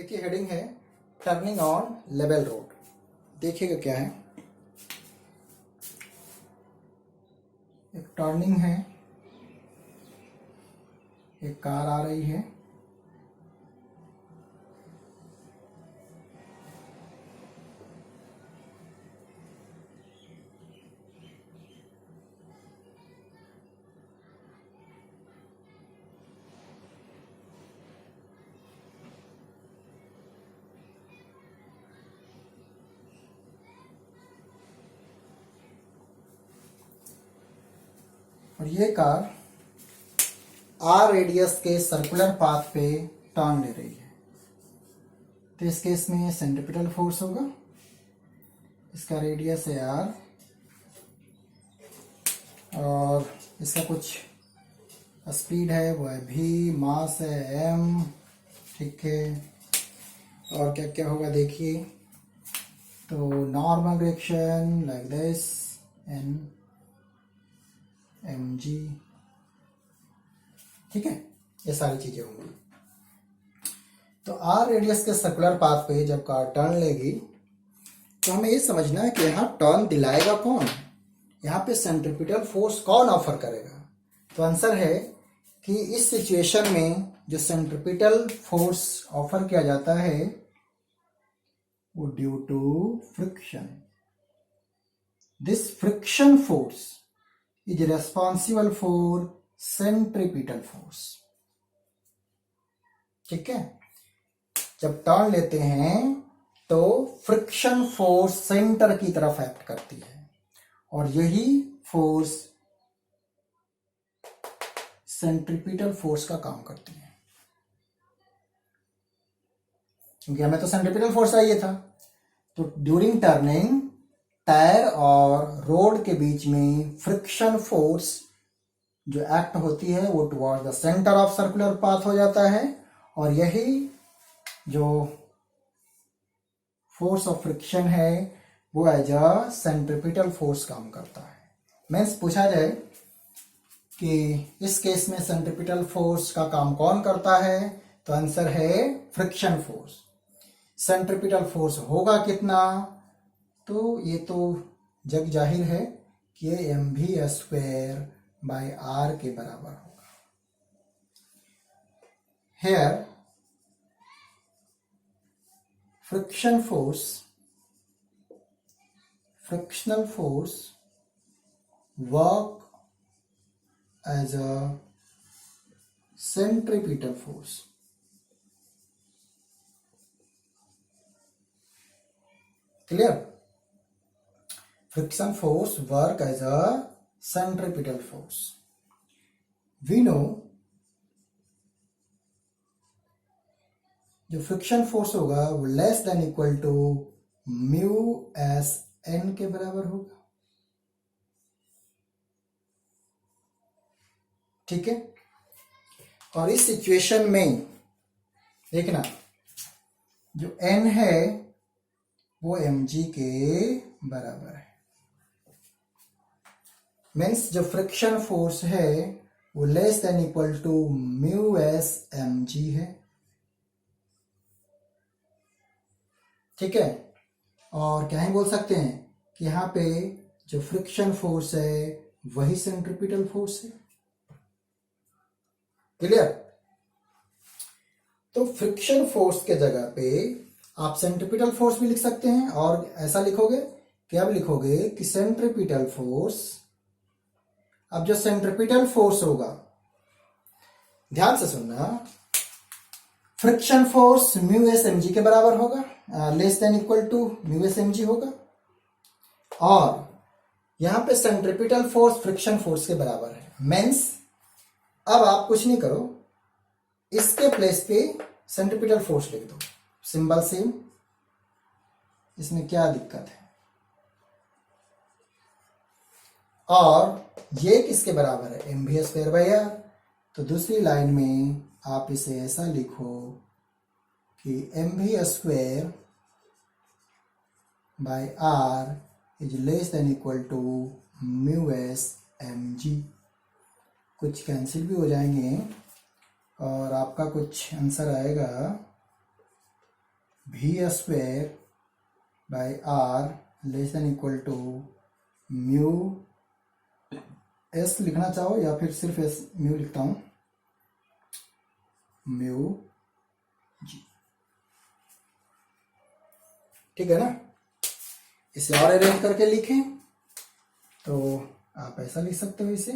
देखिए हेडिंग है turning on level road. देखिएगा क्या है, एक टर्निंग है, एक कार आ रही है, और ये कार आर रेडियस के सर्कुलर पाथ पे टर्न ले रही है। तो इस केस में सेंट्रीपिटल फोर्स होगा, इसका रेडियस है आर और इसका कुछ स्पीड है वो है भी, मास है एम, ठीक है। और क्या क्या होगा देखिए, तो normal direction like this N M G, ठीक है, ये सारी चीजें होंगी। तो आर रेडियस के सर्कुलर पाथ पे जब कार टर्न लेगी तो हमें ये समझना है कि यहाँ टर्न दिलाएगा कौन, यहाँ पे सेंट्रीपिटल फोर्स कौन ऑफर करेगा। तो आंसर है कि इस सिचुएशन में जो सेंट्रीपिटल फोर्स ऑफर किया जाता है वो due to friction. This friction force is responsible for centripetal force, ठीक है। जब टर्न लेते हैं तो फ्रिक्शन फोर्स सेंटर की तरफ एक्ट करती है और यही फोर्स सेंट्रीपिटल फोर्स का काम करती है, क्योंकि हमें तो सेंट्रीपिटल फोर्स चाहिए था। तो ड्यूरिंग टर्निंग टायर और रोड के बीच में फ्रिक्शन फोर्स जो एक्ट होती है वो toward the centre of circular path हो जाता है और यही जो फोर्स ऑफ फ्रिक्शन है वो एज अ सेंट्रीपिटल फोर्स काम करता है। मीन्स पूछा जाए कि इस केस में सेंट्रीपिटल फोर्स का काम कौन करता है, तो आंसर है फ्रिक्शन फोर्स। सेंट्रीपिटल फोर्स होगा कितना, तो ये तो जग जाहिर है कि ये एम भी स्क्वायर बाय आर के बराबर होगा। Here frictional force work as a centripetal force. Clear? Friction force work as a centripetal force. We know जो फ्रिक्शन फोर्स होगा वो less than equal to mu S N के बराबर होगा, ठीक है। और इस सिचुएशन में देखना जो n है वो mg के बराबर है। मीन्स जो फ्रिक्शन फोर्स है वो less than equal to mu S mg है, ठीक है। और क्या ही बोल सकते हैं कि यहाँ पे जो फ्रिक्शन फोर्स है वही सेंट्रीपिटल फोर्स है। क्लियर? तो फ्रिक्शन फोर्स के जगह पे आप सेंट्रीपिटल फोर्स भी लिख सकते हैं और ऐसा लिखोगे कि अब लिखोगे कि सेंट्रीपिटल फोर्स, अब जो सेंट्रीपिटल फोर्स होगा ध्यान से सुनना, friction force mu S M G के बराबर होगा, less than equal to mu S M G होगा, और यहां पे सेंट्रीपिटल फोर्स फ्रिक्शन फोर्स के बराबर है। मीन्स अब आप कुछ नहीं करो, इसके प्लेस पे सेंट्रीपिटल फोर्स लिख दो, सिंबल सेम, इसमें क्या दिक्कत है। और ये किसके बराबर है, एम भी स्क्वायर बाई आर। तो दूसरी लाइन में आप इसे ऐसा लिखो कि एम भी square by R is less than equal to mu S M G. कुछ कैंसिल भी हो जाएंगे और आपका कुछ आंसर आएगा V square by R less than equal to mu S लिखना चाहो या फिर सिर्फ एस म्यू लिखता हूं, म्यू जी। ठीक है ना। इसे और अरेंज करके लिखें तो आप ऐसा लिख सकते हो इसे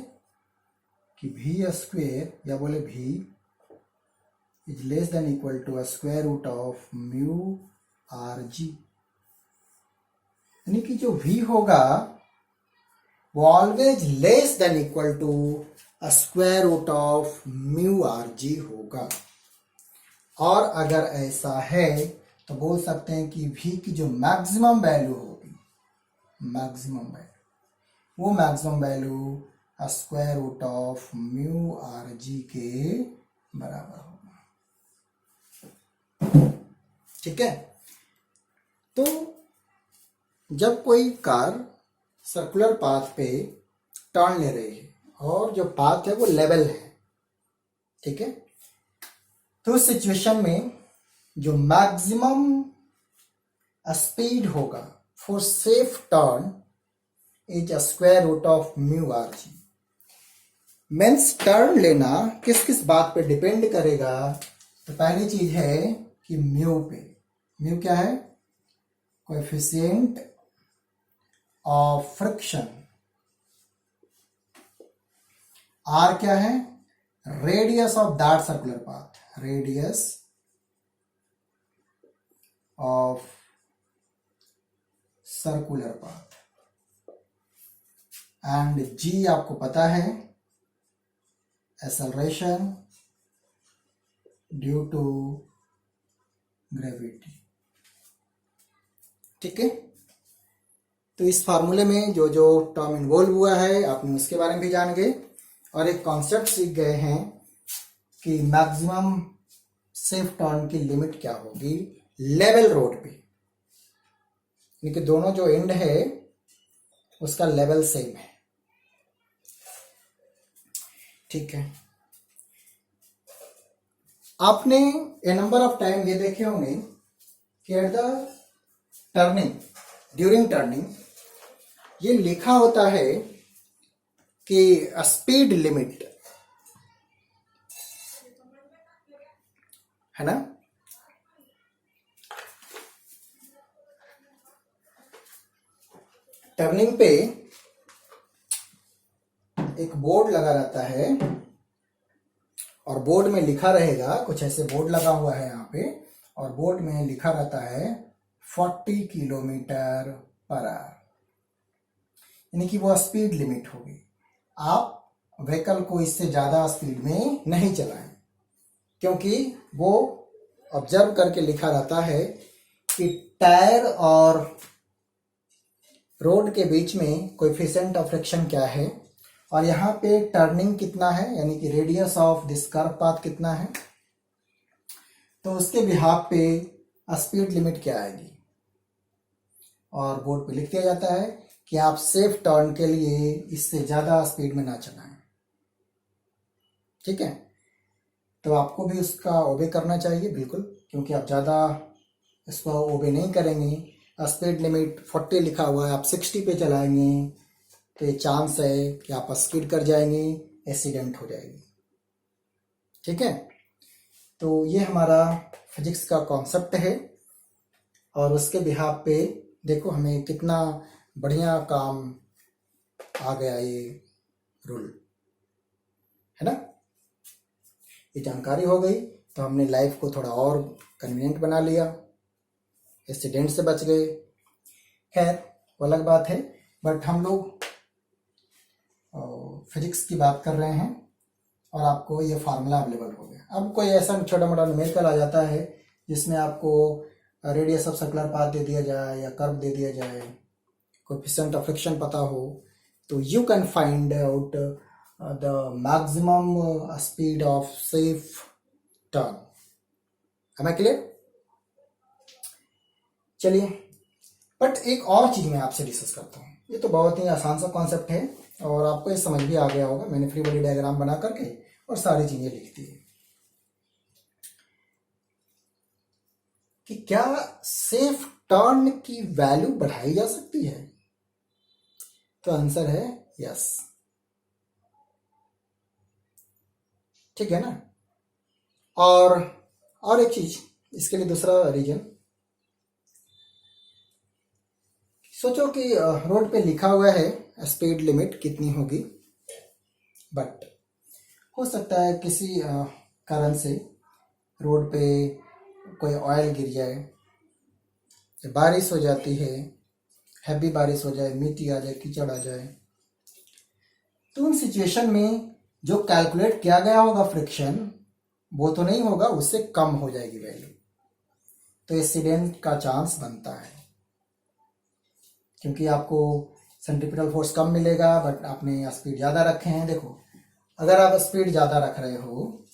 कि वी स्क्वायर या बोले V is less than equal to square root of mu R G. यानी कि जो v होगा वो always less than equal to square root of mu R G होगा। और अगर ऐसा है तो बोल सकते हैं कि v की जो मैक्सिमम वैल्यू होगी, मैक्सिमम वैल्यू, वो maximum value square root of mu R G के बराबर होगा। ठीक है। तो जब कोई कार सर्कुलर पाथ पे टर्न ले रही है और जो पाथ है वो लेवल है, ठीक है, तो उस सिचुएशन में जो मैक्सिमम स्पीड होगा for safe turn is square root of mu R G. Means turn लेना किस किस बात पे डिपेंड करेगा? तो पहली चीज है कि म्यू पे। म्यू क्या है? Coefficient of friction. आर क्या है? Radius of that circular path, radius of circular path. And G आपको पता है, एक्सेलरेशन ड्यू टू ग्रेविटी। ठीक है। तो इस फार्मूले में जो जो टर्म इन्वॉल्व हुआ है आपने उसके बारे में भी जान गए और एक कॉन्सेप्ट सीख गए हैं कि मैक्सिमम सेफ टर्न की लिमिट क्या होगी लेवल रोड पे, यानी कि दोनों जो एंड है उसका लेवल सेम है। ठीक है। आपने ए नंबर ऑफ टाइम ये देखे होंगे कि at the turning, during turning ये लिखा होता है कि स्पीड लिमिट, है ना। टर्निंग पे एक बोर्ड लगा रहता है और बोर्ड में लिखा रहेगा, कुछ ऐसे बोर्ड लगा हुआ है यहाँ पे, और बोर्ड में लिखा रहता है 40 किलोमीटर पर आवर, यानी कि वो स्पीड लिमिट होगी। आप व्हीकल को इससे ज्यादा स्पीड में नहीं चलाएं, क्योंकि वो ऑब्जर्व करके लिखा रहता है कि टायर और रोड के बीच में कोएफिशिएंट ऑफ फ्रिक्शन क्या है और यहाँ पे टर्निंग कितना है, यानी कि radius of this curve path कितना है, तो उसके बिहाफ पे स्पीड लिमिट क्या आएगी। और बोर्ड पे लिख दिया जाता है कि आप सेफ टर्न के लिए इससे ज्यादा स्पीड में ना चलाएं। ठीक है। तो आपको भी उसका ओबे करना चाहिए बिल्कुल, क्योंकि आप ज्यादा इसको ओबे नहीं करेंगे, स्पीड लिमिट 40 लिखा हुआ है, आप 60 पे चलाएंगे तो ये चांस है कि आप स्किड कर जाएंगे, एक्सीडेंट हो जाएगी। ठीक है। तो ये हमारा फिजिक्स का कॉन्सेप्ट है और उसके बिहाफ पे देखो हमें कितना बढ़िया काम आ गया ये रूल, है ना। ये जानकारी हो गई तो हमने लाइफ को थोड़ा और कन्वीनियंट बना लिया, एक्सीडेंट से बच गए। खैर वो अलग बात है, बट हम लोग फिजिक्स की बात कर रहे हैं और आपको ये फार्मूला अवेलेबल हो गया। अब कोई ऐसा छोटा मोटा न्यूमेरिकल आ जाता है जिसमें आपको रेडियस ऑफ सर्कुलर पाथ दे दिया जाए या कर्व दे दिया जाए, कोएफिशिएंट ऑफ फ्रिक्शन पता हो, तो you can find out the maximum speed of safe turn. Am I clear? चलिए, बट एक और चीज मैं आपसे डिस्कस करता हूँ। ये तो बहुत ही आसान सा कॉन्सेप्ट है और आपको ये समझ भी आ गया होगा, मैंने फ्री बॉडी डायग्राम बना करके और सारी चीजें लिख दी है। कि क्या सेफ टर्न की वैल्यू बढ़ाई जा सकती है? तो आंसर है यस। ठीक है ना। और एक चीज, इसके लिए दूसरा रीजन, सोचो कि रोड पे लिखा हुआ है स्पीड लिमिट कितनी होगी, बट हो सकता है किसी कारण से रोड पे कोई ऑयल गिर जाए, बारिश हो जाती है, हैवी बारिश हो जाए, मिट्टी आ जाए, कीचड़ आ जाए, तो उन सिचुएशन में जो कैलकुलेट किया गया होगा फ्रिक्शन वो तो नहीं होगा, उससे कम हो जाएगी वैल्यू, तो एक्सीडेंट का चांस बनता है। क्योंकि आपको सेंट्रीपिटल फोर्स कम मिलेगा बट आपने स्पीड ज़्यादा रखे हैं। देखो, अगर आप स्पीड ज़्यादा रख रहे हो,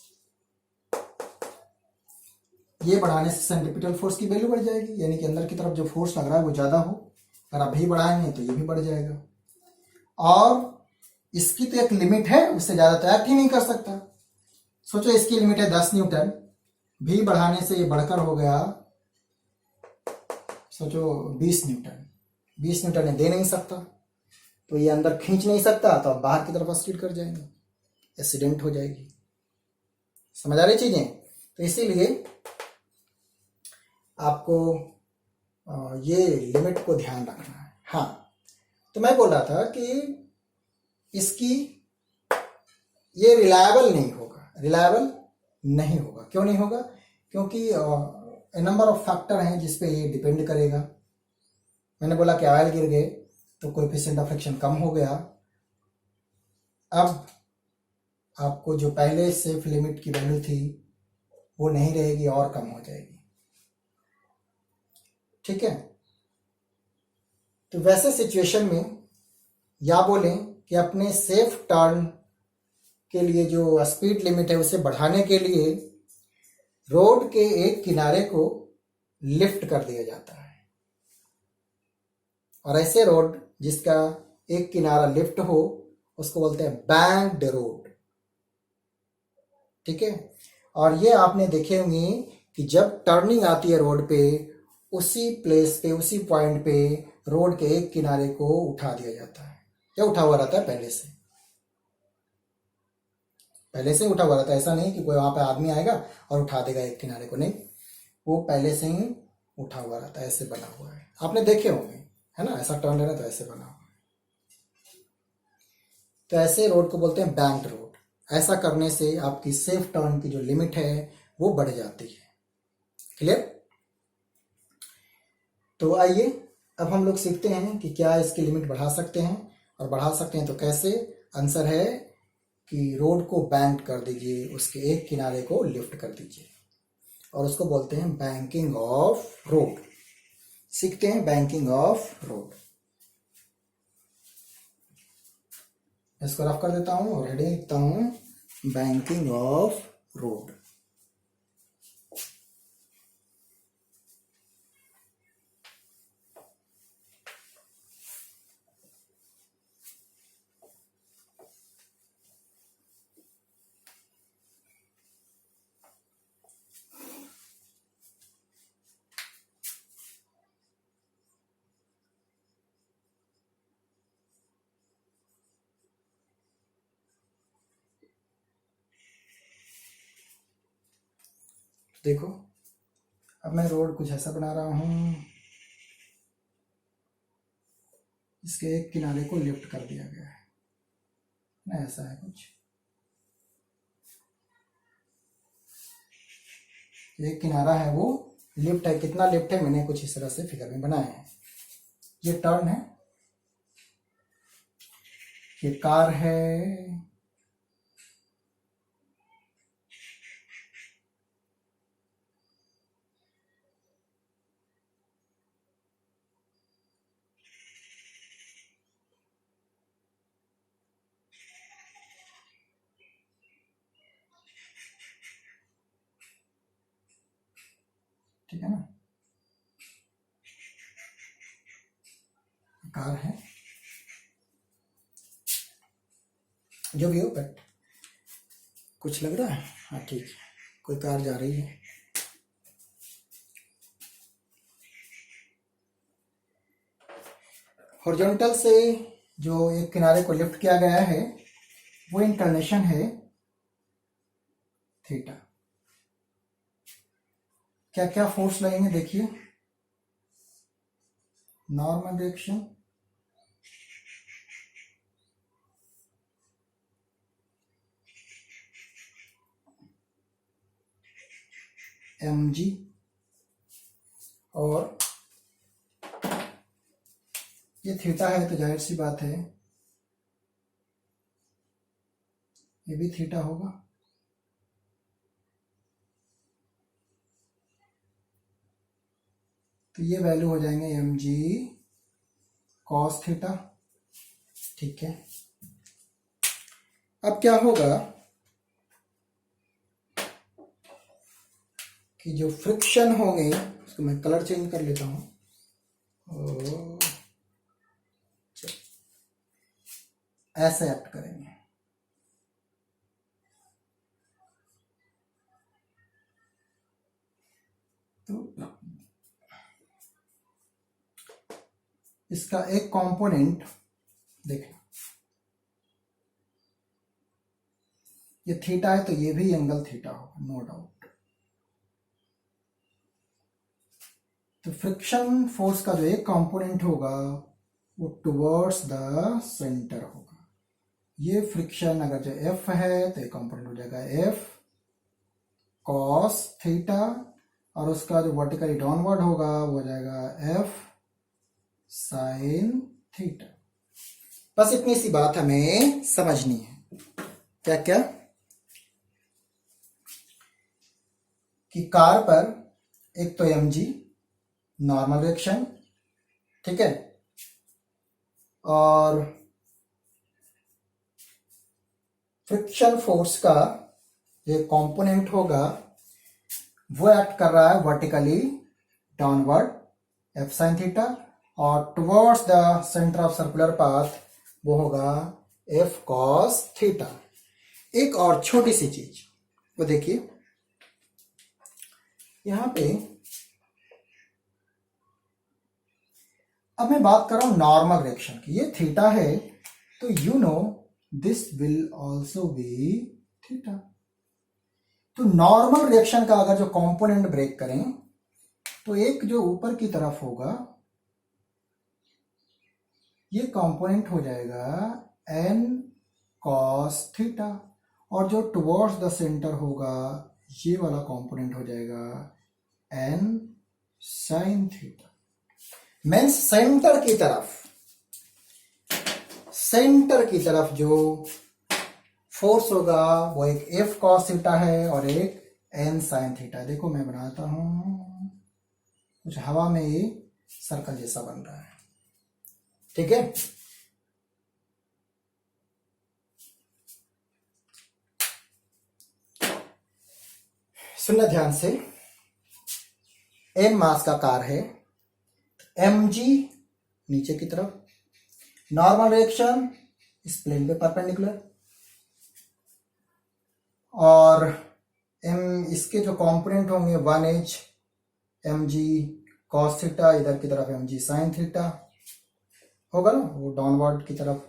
ये बढ़ाने से सेंट्रीपिटल फोर्स की वैल्यू बढ़ जाएगी, यानी कि अंदर की तरफ जो फोर्स लग रहा है वो ज़्यादा हो। अगर आप भी बढ़ाएंगे तो ये भी बढ़ जाएगा, और इसकी तो एक लिमिट है, उससे ज़्यादा तो एक्ट ही नहीं कर सकता। सोचो इसकी लिमिट है 10 न्यूटन, भी बढ़ाने से ये बढ़कर हो गया, सोचो 20 न्यूटन। 20 न्यूटन ये दे नहीं सकता, तो ये अंदर खींच नहीं सकता, तो आप बाहर की तरफ स्किड कर जाएंगे, एक्सीडेंट हो जाएगी। समझ आ रही चीजें? तो इसीलिए आपको ये लिमिट को ध्यान रखना है। हाँ, तो मैं बोल रहा था कि इसकी ये रिलायबल नहीं होगा, रिलायबल नहीं होगा। क्यों नहीं होगा? क्योंकि नंबर ऑफ फैक्टर हैं जिस पे ये डिपेंड करेगा। मैंने बोला कि ऑयल गिर गए तो कोएफिशिएंट ऑफ फ्रिक्शन कम हो गया, अब आपको जो पहले सेफ लिमिट की वैल्यू थी वो नहीं रहेगी और कम हो जाएगी। ठीक है, तो वैसे सिचुएशन में या बोलें कि अपने सेफ टर्न के लिए जो स्पीड लिमिट है उसे बढ़ाने के लिए रोड के एक किनारे को लिफ्ट कर दिया जाता है, और ऐसे रोड जिसका एक किनारा लिफ्ट हो उसको बोलते हैं बैंक्ड रोड। ठीक है, और ये आपने देखे होंगे कि जब टर्निंग आती है रोड पे, उसी प्लेस पे, उसी पॉइंट पे रोड के एक किनारे को उठा दिया जाता है, या उठा हुआ रहता है पहले से उठा हुआ रहता है। ऐसा नहीं कि कोई वहां पे आदमी आएगा और उठा देगा एक किनारे को, नहीं, वो पहले से ही उठा हुआ रहता है, ऐसे बना हुआ है, आपने देखे होंगे, है ना, ऐसा टर्न लेना तो ऐसे बना हुआ है। तो ऐसे रोड को बोलते हैं बैंक्ड रोड। ऐसा करने से आपकी सेफ टर्न की जो लिमिट है वो बढ़ जाती है। क्लियर? तो आइए अब हम लोग सीखते हैं कि क्या इसकी लिमिट बढ़ा सकते हैं, और बढ़ा सकते हैं तो कैसे। आंसर है कि रोड को बैंक कर दीजिए, उसके एक किनारे को लिफ्ट कर दीजिए, और उसको बोलते हैं बैंकिंग ऑफ रोड। सीखते हैं बैंकिंग ऑफ रोड। इसको रफ कर देता हूं और हेडिंग लिखता हूं, बैंकिंग ऑफ रोड। देखो, अब मैं रोड कुछ ऐसा बना रहा हूं, इसके एक किनारे को लिफ्ट कर दिया गया है ना, ऐसा है कुछ, एक किनारा है वो लिफ्ट है। कितना लिफ्ट है मैंने कुछ इस तरह से फिगर में बनाया है। ये टर्न है, ये कार है, ठीक है ना, कार है, जो भी हो, बट कुछ लग रहा है, हाँ ठीक है, कोई कार जा रही है। हॉरिजॉन्टल से जो एक किनारे को लिफ्ट किया गया है वो इंक्लिनेशन है थीटा। क्या क्या फोर्स लगेंगे देखिए, नॉर्मल डायरेक्शन, mg, और ये थीटा है तो जाहिर सी बात है ये भी थीटा होगा। तो ये वैल्यू हो जाएंगे mg cos थीटा। ठीक है, अब क्या होगा कि जो फ्रिक्शन होंगे, इसको मैं कलर चेंज कर लेता हूं, ऐसे एक्ट करेंगे। तो इसका एक कंपोनेंट देखना, ये थीटा है तो ये भी एंगल थीटा होगा, नो डाउट। तो फ्रिक्शन फोर्स का जो एक कंपोनेंट होगा वो टुवर्ड्स द सेंटर होगा। ये फ्रिक्शन अगर जो F है तो एक कंपोनेंट हो जाएगा F cos थीटा, और उसका जो वर्टिकली डाउनवर्ड होगा वो हो जाएगा F sin थीटा। बस इतनी सी बात हमें समझनी है। क्या क्या कि कार पर एक तो mg नॉर्मल डायरेक्शन, ठीक है, और फ्रिक्शन फोर्स का जो कंपोनेंट होगा वो एक्ट कर रहा है vertically downward F sin theta, और towards the centre of circular path वो होगा F cos थीटा। एक और छोटी सी चीज वो देखिए, यहां पे अब मैं बात कर रहा हूं नॉर्मल डायरेक्शन की। ये थीटा है तो you know this will also be theta. तो नॉर्मल डायरेक्शन का अगर जो कंपोनेंट ब्रेक करें तो एक जो ऊपर की तरफ होगा ये कंपोनेंट हो जाएगा n cos थीटा, और जो टुवर्ड्स द सेंटर होगा ये वाला कंपोनेंट हो जाएगा n sin theta. Means centre की तरफ जो फोर्स होगा वो एक F cos थीटा है और एक n sin थीटा। देखो मैं बनाता हूं, कुछ हवा में ये सर्कल जैसा बन रहा है, ठीक है। सुनना ध्यान से, m मास का कार है, mg नीचे की तरफ, नॉर्मल डायरेक्शन इस प्लेन पे परपेंडिकुलर, और इसके जो कंपोनेंट होंगे 1h mg cos थीटा, इधर की तरफ mg sin थीटा होगा ना, वो डाउनवर्ड की तरफ।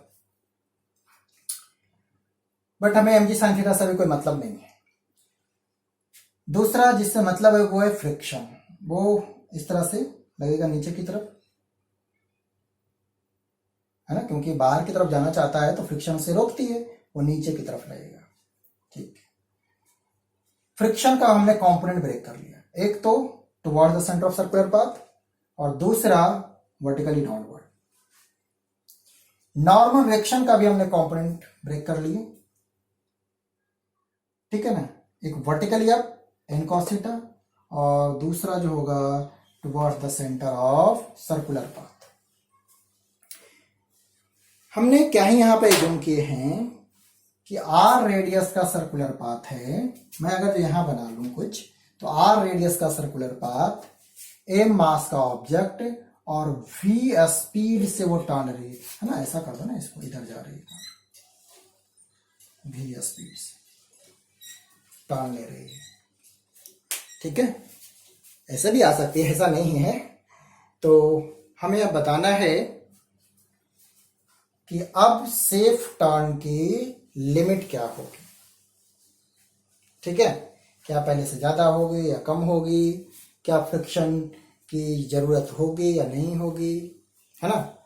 बट हमें mg sin थीटा से भी कोई मतलब नहीं है। दूसरा जिससे मतलब है वो है फ्रिक्शन, वो इस तरह से लगेगा नीचे की तरफ, है ना, क्योंकि बाहर की तरफ जाना चाहता है तो फ्रिक्शन से रोकती है, वो नीचे की तरफ लगेगा। ठीक, फ्रिक्शन का हमने कंपोनेंट ब्रेक कर लिया, एक तो towards the centre of circular path और दूसरा वर्टिकली डाउनवर्ड। नॉर्मल डायरेक्शन का भी हमने कंपोनेंट ब्रेक कर लिए, ठीक है ना, एक vertically up n cos theta और दूसरा जो होगा towards the centre of circular path. हमने क्या ही यहां पे एज्यूम किए हैं कि r रेडियस का सर्कुलर पाथ है। मैं अगर यहां बना लूं कुछ, तो r रेडियस का सर्कुलर पाथ, m मास का ऑब्जेक्ट और v स्पीड से वो टर्न रही है ना, ऐसा कर दो ना, इसको इधर जा रही है, v स्पीड से टर्न ले रही है, ठीक है। ऐसे भी आ सकती है, ऐसा नहीं है। तो हमें अब बताना है कि अब सेफ टर्न की लिमिट क्या होगी। ठीक है, क्या पहले से ज्यादा होगी या कम होगी, क्या फ्रिक्शन की जरूरत होगी या नहीं होगी, है ना,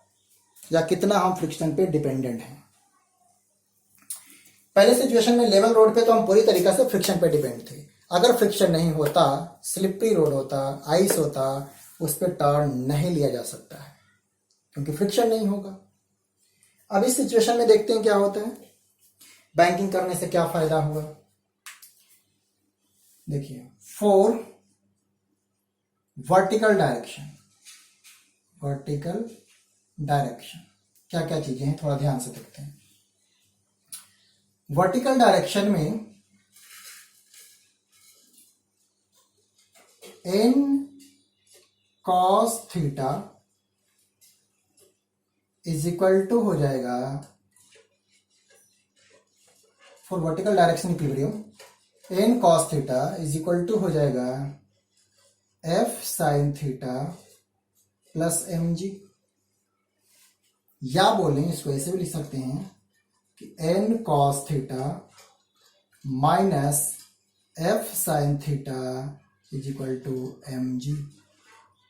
या कितना हम फ्रिक्शन पे डिपेंडेंट हैं। पहले सिचुएशन में लेवल रोड पे तो हम पूरी तरीके से फ्रिक्शन पे डिपेंड थे। अगर फ्रिक्शन नहीं होता, स्लिपरी रोड होता, आइस होता, उस पर टर्न नहीं लिया जा सकता है क्योंकि फ्रिक्शन नहीं होगा। अब इस सिचुएशन में देखते हैं क्या होता है। बैंकिंग करने से क्या फायदा हुआ, देखिए, for vertical direction, vertical direction क्या क्या चीजें हैं थोड़ा ध्यान से देखते हैं। वर्टिकल डायरेक्शन में n cos theta is equal to हो जाएगा, for vertical direction equilibrium n cos theta is equal to हो जाएगा f sin theta plus mg, या बोलें इसको ऐसे भी लिख सकते हैं कि n cos theta minus f sin theta is equal to mg।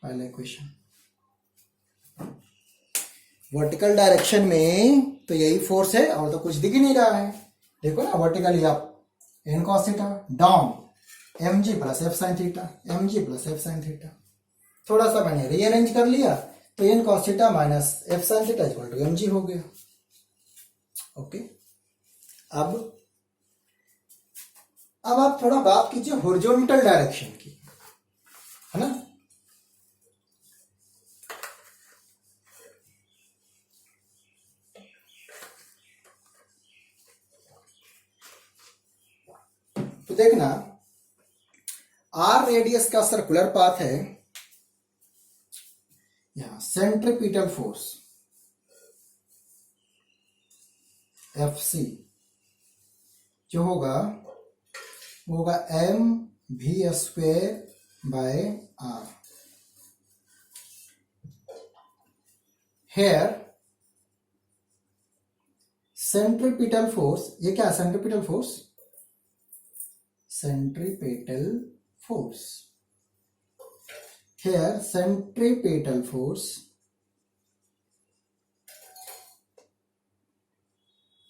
पहला इक्वेशन वर्टिकल डायरेक्शन में तो यही फोर्स है और तो कुछ दिख ही नहीं रहा है। देखो ना, vertically up n cos theta, down mg plus f sin theta, mg plus f sin theta. थोड़ा सा मैंने रीअरेंज कर लिया तो n cos theta minus f sin theta equal to mg हो गया। ओके, अब आप थोड़ा बात कीजिए हॉरिजॉन्टल डायरेक्शन की, है ना। तो देखना, आर रेडियस का सर्कुलर पाथ है, यहां सेंट्रीपिटल फोर्स Fc जो होगा वो होगा mv² by r। Here centripetal force, ये क्या है, centripetal force, centripetal force, here centripetal force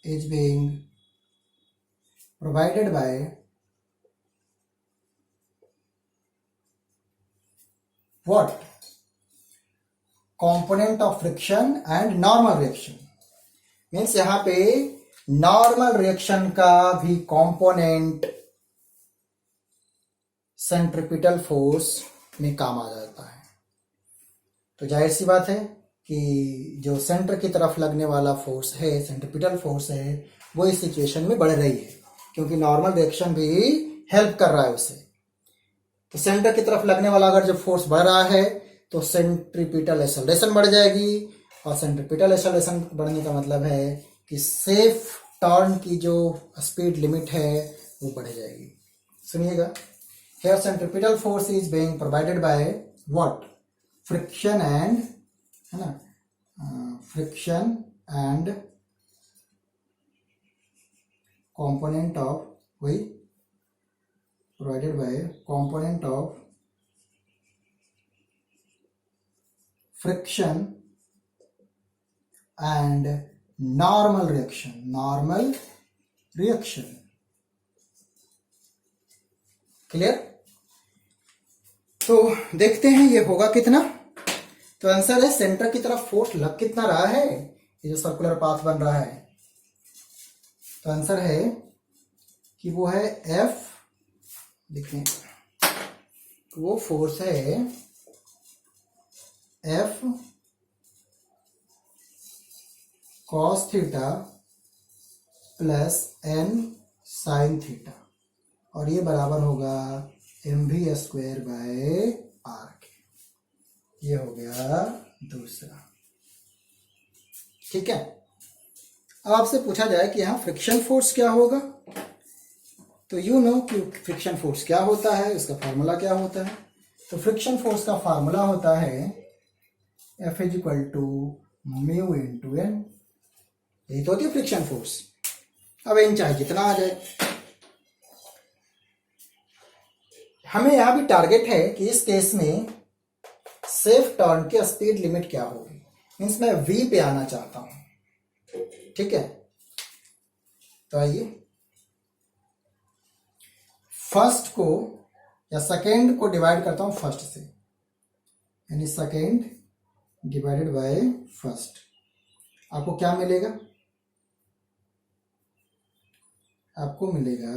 is being provided by what, component of friction and normal reaction। Means यहां पे नॉर्मल रिएक्शन का भी कंपोनेंट सेंट्रीपिटल फोर्स में काम आ जाता है। तो जाहिर सी बात है कि जो सेंटर की तरफ लगने वाला फोर्स है, सेंट्रीपिटल फोर्स है, वो इस सिचुएशन में बढ़ रही है क्योंकि नॉर्मल रिएक्शन भी हेल्प कर रहा है उसे। तो सेंटर की तरफ लगने वाला अगर जब फोर्स बढ़ रहा है तो सेंट्रीपिटल एक्सेलरेशन बढ़ जाएगी, और सेंट्रीपिटल एक्सेलरेशन बढ़ने का मतलब है कि सेफ टर्न की जो स्पीड लिमिट है वो बढ़ जाएगी। सुनिएगा, here centripetal force is being provided by what, friction and, है ना, फ्रिक्शन एंड component of, वही provided by component of friction and normal reaction, clear. तो देखते हैं ये होगा कितना। तो आंसर है सेंटर की तरफ फोर्स लग कितना रहा है, ये जो सर्कुलर पाथ बन रहा है, तो आंसर है कि वो है F, देखें वो फोर्स है F cos theta plus n sin theta, और ये बराबर होगा mv² बाय r के। ये हो गया दूसरा। ठीक है, अब आपसे पूछा जाए कि यहाँ फ्रिक्शन फोर्स क्या होगा, तो यू नो कि फ्रिक्शन फोर्स क्या होता है, इसका फार्मूला क्या होता है। तो फ्रिक्शन फोर्स का फार्मूला होता है F is equal to mu into N. यही तो होती है फ्रिक्शन फोर्स। अब एन चाहे जितना आ जाए, हमें यहां भी टारगेट है कि इस केस में सेफ टर्न की स्पीड लिमिट क्या होगी, मीन्स मैं वी पे आना चाहता हूं। ठीक है, तो आइए फर्स्ट को या सेकेंड को डिवाइड करता हूं फर्स्ट से, यानी सेकेंड डिवाइडेड बाय फर्स्ट। आपको क्या मिलेगा? आपको मिलेगा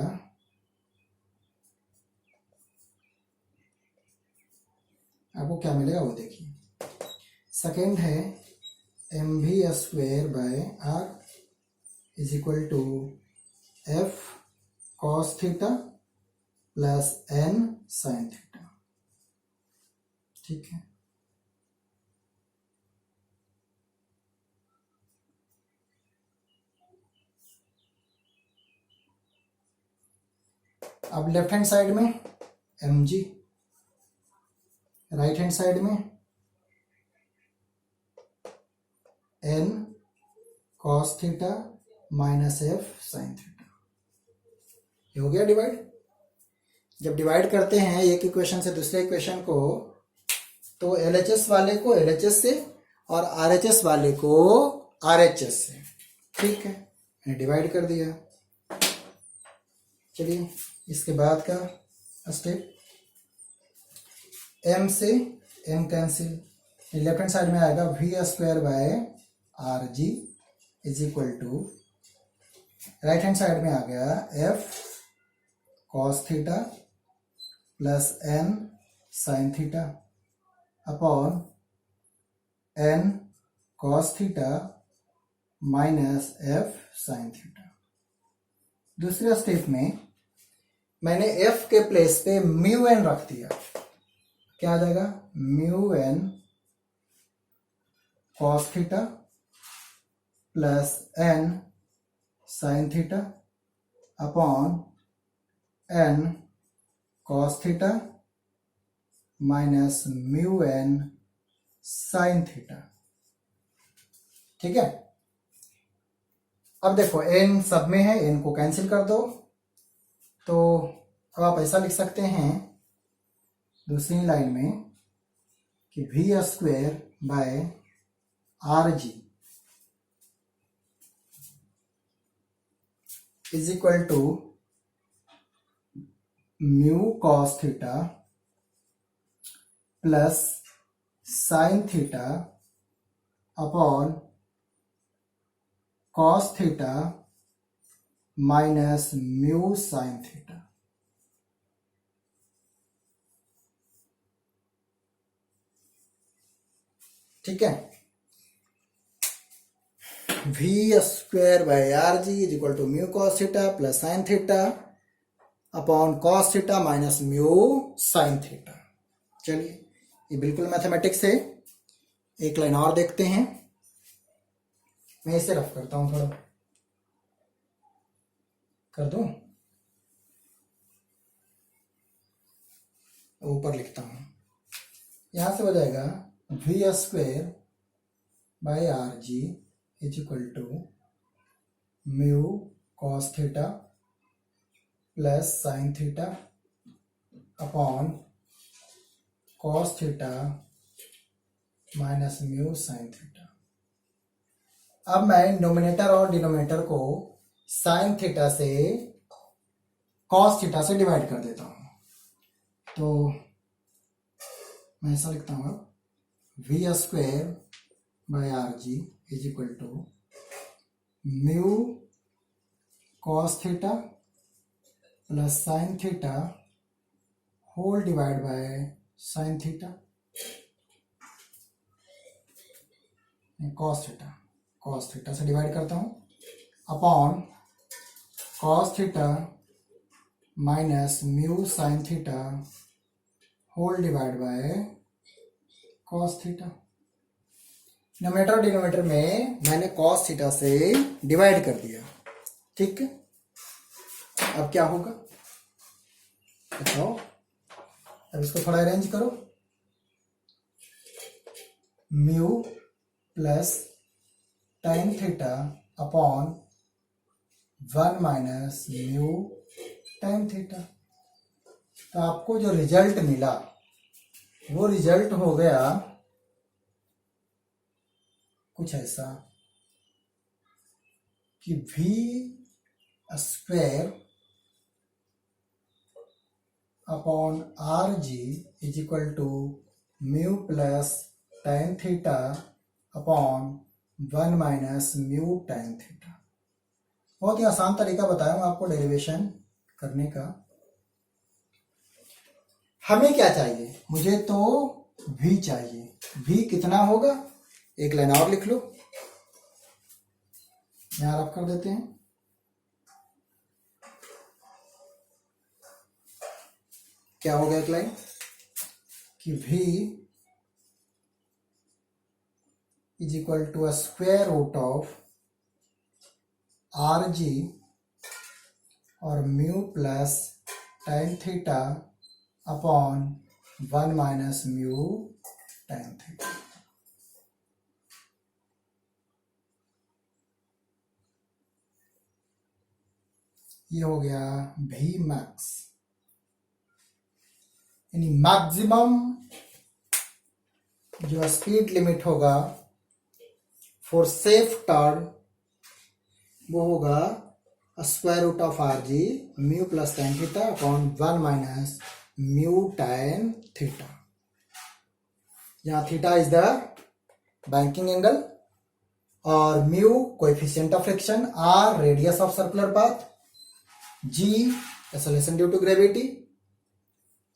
वो देखिए, सेकेंड है M V square by R is equal to F cos theta plus N sine theta. ठीक है, अब लेफ्ट हैंड साइड में M G, right hand side में N cos theta minus F sine theta. ये हो गया divide. जब divide करते हैं एक इक्वेशन से दूसरे इक्वेशन को, तो एलएचएस वाले को एलएचएस से और आरएचएस वाले को आरएचएस से। ठीक है, मैंने डिवाइड कर दिया। चलिए इसके बाद का स्टेप, एम से M cancel, left hand side में आएगा V square by R G is equal to, right hand side में आ गया F cos theta plus N sine theta upon N cos theta minus F sine theta. दूसरे step में मैंने F के place पे म्यू एन रख दिया। क्या आ जाएगा? Mu N cos theta plus N sine theta upon N cos theta minus mu N sine theta. ठीक है, अब देखो एन सब में है, एन को कैंसिल कर दो, तो अब आप ऐसा लिख सकते हैं दूसरी लाइन में कि V square by R G is equal to mu cos theta plus sine theta upon cos theta minus mu sine theta. ठीक है, V square by R G is equal to mu cos theta plus sine theta upon cos theta minus mu sine theta. चलिए ये बिल्कुल mathematics है। एक line और देखते हैं, मैं इसे रफ करता हूं, थोड़ा कर दूं, ऊपर लिखता हूं। यहां से हो जाएगा V square by R G is equal to mu cos theta plus sine theta upon cos theta minus mu sine theta. अब मैं नोमिनेटर और डिनोमिनेटर को साइन थीटा से कॉस थीटा से डिवाइड कर देता हूं, तो मैं ऐसा लिखता हूं, V square by R G is equal to mu cos theta plus sine theta whole divide by sine theta cos theta से डिवाइड करता हूं upon cos theta minus mu sine theta whole divide by cos theta. Numerator और denominator में मैंने cos theta से divide कर दिया। ठीक है, अब क्या होगा बताओ? अब इसको थोड़ा अरेंज करो, mu plus tan theta upon 1 minus mu tan theta. तो आपको जो रिजल्ट मिला वो रिजल्ट हो गया कुछ ऐसा कि v square upon R G is equal to mu plus tan theta upon 1 minus mu tan theta. बहुत ही आसान तरीका बताया हूं आपको डेरिवेशन करने का। हमें क्या चाहिए? मुझे तो v चाहिए। v कितना होगा? एक लाइन और लिख लो, यहां रफ कर देते हैं। क्या हो गया एक लाइन कि v is equal to square root of R G और mu plus tan theta upon 1 minus mu tan theta. ये हो गया v मैक्स, यानी मैक्सिमम जो स्पीड लिमिट होगा फॉर सेफ टर्न वो होगा square root of R G mu plus tan theta upon 1 minus mu tan theta, जहां theta is the banking angle और mu coefficient of friction, R radius of circular path, ji acceleration due to gravity,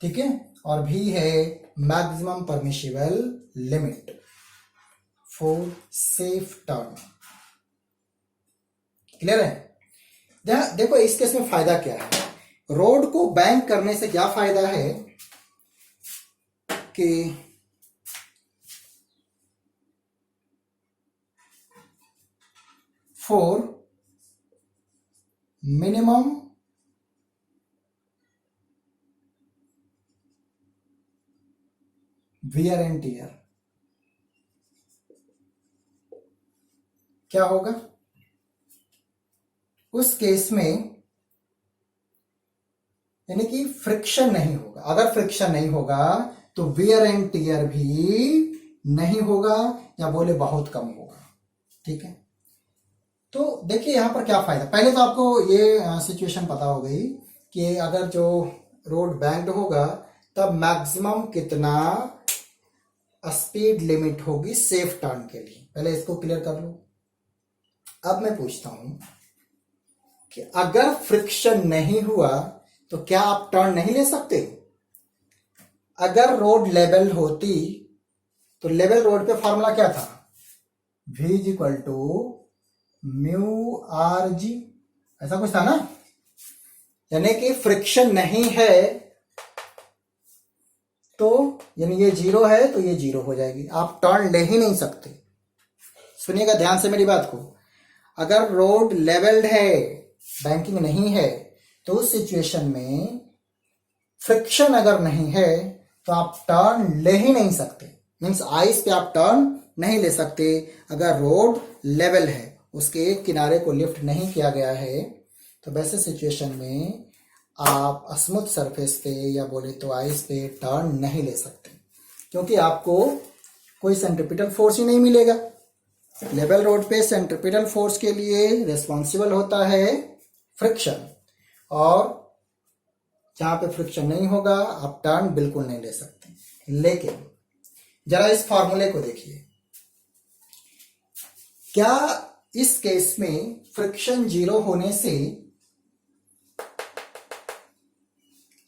ठीक है, और भी है maximum permissible limit for safe turn. Clear है? देखो इस केस में फायदा क्या है। रोड को बैंक करने से क्या फायदा है कि for minimum wear and tier क्या होगा उस केस में, यानी कि फ्रिक्शन नहीं होगा। अगर फ्रिक्शन नहीं होगा तो वियर एंड टियर भी नहीं होगा या बोले बहुत कम होगा। ठीक है, तो देखिए यहां पर क्या फायदा। पहले तो आपको ये सिचुएशन पता हो गई कि अगर जो रोड बैंक्ड होगा तब मैक्सिमम कितना स्पीड लिमिट होगी सेफ टर्न के लिए। पहले इसको क्लियर कर लो। अब मैं पूछता हूं कि अगर फ्रिक्शन नहीं हुआ तो क्या आप टर्न नहीं ले सकते? अगर रोड लेवल होती तो लेवल रोड पे फॉर्मूला क्या था? v is equal to mu R G, ऐसा कुछ था ना। यानी कि फ्रिक्शन नहीं है तो यानी ये जीरो है तो ये जीरो हो जाएगी, आप टर्न ले ही नहीं सकते। सुनिएगा ध्यान से मेरी बात को। अगर रोड लेवल्ड है, बैंकिंग नहीं है, तो उस सिचुएशन में फ्रिक्शन अगर नहीं है तो आप टर्न ले ही नहीं सकते। मीन्स आइस पे आप टर्न नहीं ले सकते। अगर रोड लेवल है, उसके एक किनारे को लिफ्ट नहीं किया गया है, तो वैसे सिचुएशन में आप स्मूथ सरफेस पे या बोले तो आइस पे टर्न नहीं ले सकते, क्योंकि आपको कोई सेंट्रीपिटल फोर्स ही नहीं मिलेगा। लेवल रोड पे सेंट्रीपिटल फोर्स के लिए रिस्पॉन्सिबल होता है फ्रिक्शन, और जहां पे फ्रिक्शन नहीं होगा आप टर्न बिल्कुल नहीं ले सकते। लेकिन जरा इस फॉर्मूले को देखिए, क्या इस केस में फ्रिक्शन जीरो होने से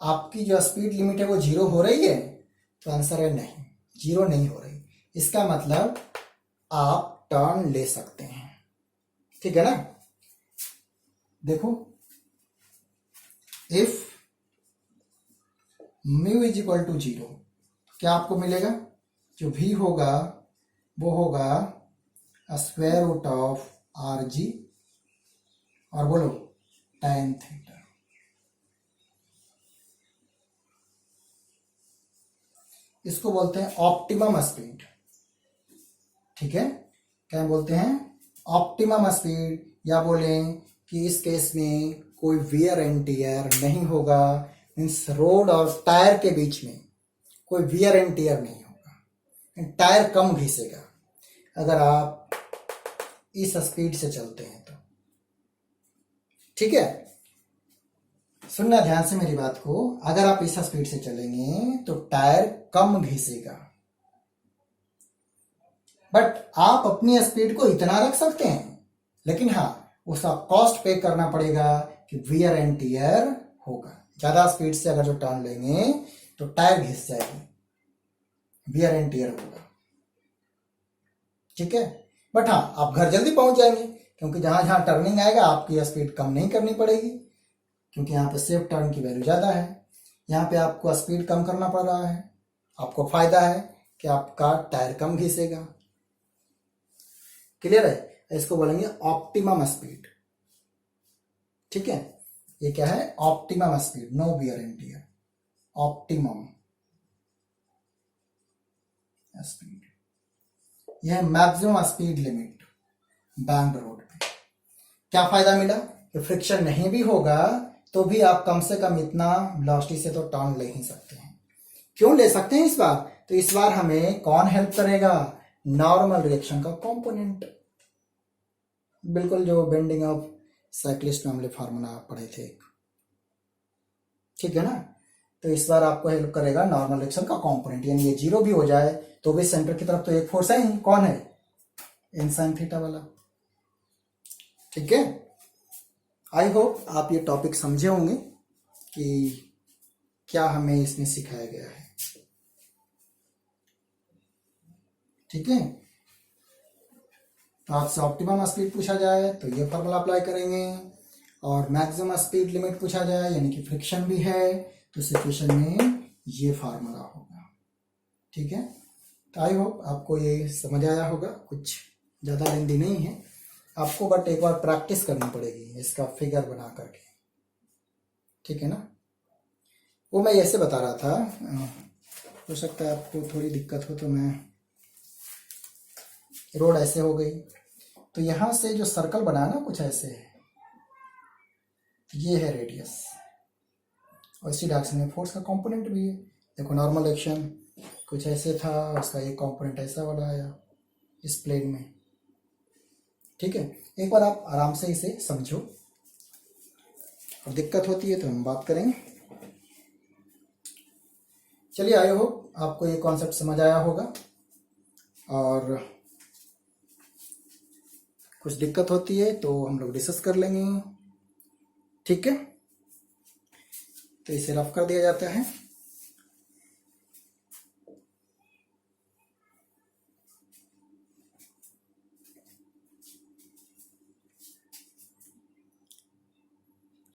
आपकी जो स्पीड लिमिट है वो जीरो हो रही है? तो आंसर है नहीं, जीरो नहीं हो रही। इसका मतलब आप टर्न ले सकते हैं। ठीक है ना। देखो, if mu is equal to zero, क्या आपको मिलेगा? जो भी होगा वो होगा square root of R G और बोलो tan थीटा। इसको बोलते हैं ऑप्टिमम स्पीड। ठीक है, क्या बोलते हैं? ऑप्टिमम स्पीड या बोलें कि इस केस में कोई वियर एंड टियर नहीं होगा, मीन्स रोड और टायर के बीच में कोई वियर एंड टियर नहीं होगा, टायर कम घिसेगा अगर आप इस स्पीड से चलते हैं तो। ठीक है, सुनना ध्यान से मेरी बात को, अगर आप इस स्पीड से चलेंगे तो टायर कम घिसेगा, बट आप अपनी स्पीड को इतना रख सकते हैं, लेकिन हाँ उसका कॉस्ट पे करना पड़ेगा कि वियर एंड टियर होगा। ज्यादा स्पीड से अगर जो टर्न लेंगे तो टायर घिस जाएगी, वियर एंड टियर होगा। ठीक है, बट हाँ आप घर जल्दी पहुंच जाएंगे, क्योंकि जहां जहां टर्निंग आएगा आपकी स्पीड कम नहीं करनी पड़ेगी, क्योंकि यहाँ पे सेफ टर्न की वैल्यू ज्यादा है। यहाँ पे आपको स्पीड कम करना पड़ रहा है, आपको फायदा है कि आपका टायर कम घिसेगा। क्लियर है, इसको बोलेंगे ऑप्टिमम स्पीड। ठीक है, ये क्या है, optimum speed, no wear and tear, optimum speed. यह maximum speed limit banked road पे। क्या फायदा मिला कि फ्रिक्शन नहीं भी होगा तो भी आप कम से कम इतना वेलोसिटी से तो टर्न ले ही सकते हैं। क्यों ले सकते हैं इस बार, तो इस बार हमें कौन हेल्प करेगा, नॉर्मल रिएक्शन का कंपोनेंट। बिल्कुल जो बेंडिंग ऑफ साइक्लिस्ट में हमने फार्मूला पढ़े थे। ठीक है ना, तो इस बार आपको हेल्प करेगा नॉर्मल रिएक्शन का कंपोनेंट, यानी ये जीरो भी हो जाए तो भी सेंटर की तरफ तो एक फोर्स है ही, कौन है, इन साइन थीटा वाला। ठीक है, आई होप आप ये टॉपिक समझे होंगे कि क्या हमें इसमें सिखाया गया है। ठीक है, तो आपसे ऑप्टिमम स्पीड पूछा जाए तो ये फॉर्मूला अप्लाई करेंगे, और मैक्सिमम स्पीड लिमिट पूछा जाए यानी कि फ्रिक्शन भी है तो सिचुएशन में ये फार्मूला होगा। ठीक है, तो आई होप आपको ये समझ आया होगा, कुछ ज़्यादा लेंदी नहीं है आपको, बट एक बार प्रैक्टिस करनी पड़ेगी इसका फिगर बना करके। ठीक है ना, वो मैं ऐसे बता रहा था, हो सकता है आपको थोड़ी दिक्कत हो, तो मैं रोड ऐसे हो गई तो यहां से जो सर्कल बना ना कुछ ऐसे है, ये है रेडियस, और इसी डायरेक्शन में फोर्स का कंपोनेंट भी है। देखो नॉर्मल एक्शन कुछ ऐसे था, उसका एक कंपोनेंट ऐसा वाला आया इस प्लेन में। ठीक है, एक बार आप आराम से इसे समझो, और दिक्कत होती है तो हम बात करेंगे। चलिए, आई होप आपको ये कॉन्सेप्ट समझ आया होगा, और कुछ दिक्कत होती है तो हम लोग डिस्कस कर लेंगे। ठीक है, तो इसे रफ कर दिया जाता है।